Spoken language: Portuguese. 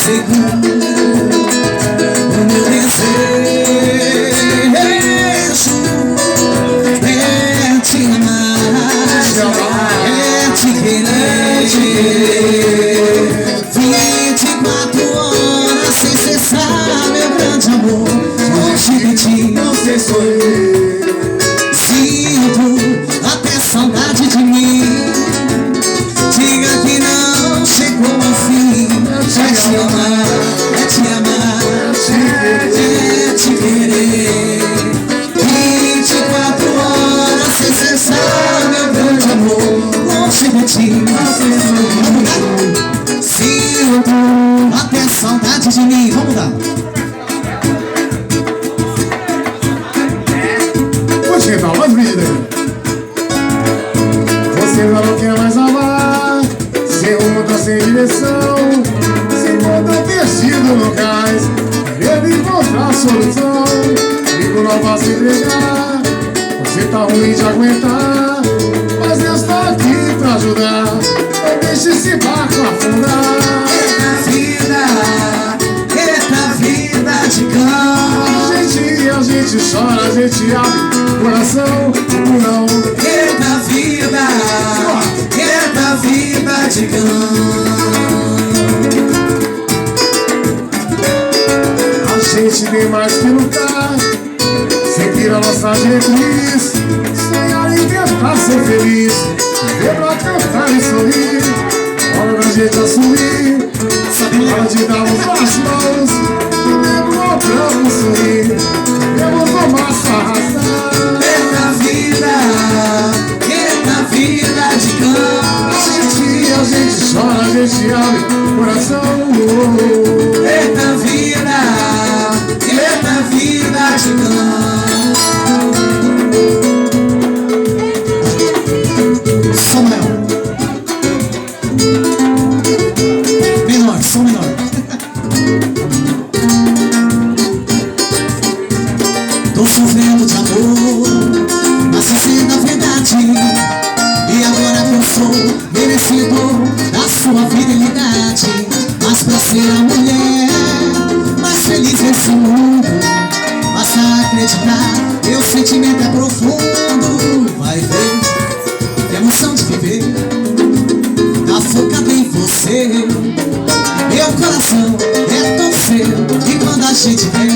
seguro. O meu desejo é te amar, é te querer. 24 horas sem cessar, meu grande amor, longe de ti não sei sorrir. Sinto até saudade de mim. Diga que não chegou ao fim. É te amar, é te amar, é te querer. 24 horas sem cessar, meu grande amor, longe de ti não sei sorrir. Sinto até saudade de mim. Vamos lá. Então, mais vida. Você já não quer mais amar, seu rumo tá sem direção, se encontra perdido no cais, querendo encontrar solução. Digo, não vá se entregar, você tá ruim de aguentar, mas eu estou aqui pra ajudar. Não deixe esse barco afundar. Eita vida de cão. A gente chora, a gente abre o coração, não. Eita vida de cão. A gente tem mais que lutar, seguir a nossa diretriz, sonhar e tentar ser feliz, viver pra cantar e sorrir. Hora da gente assumir, hora de darmos as mãos, vivendo ao branco sorrir. Vamos tomar sua razão. Eita vida de cão. A gente chora, a gente abre o coração. Eita vida de cão. Som maior. Menor, som menor. Tô sofrendo de amor, mas sendo a verdade. E agora que eu sou merecedor da sua fidelidade, mas pra ser a mulher mais feliz nesse mundo, basta acreditar, meu sentimento é profundo. Vai ver, tem emoção de viver, tá focado em você. Meu coração é tão seu, e quando a gente vê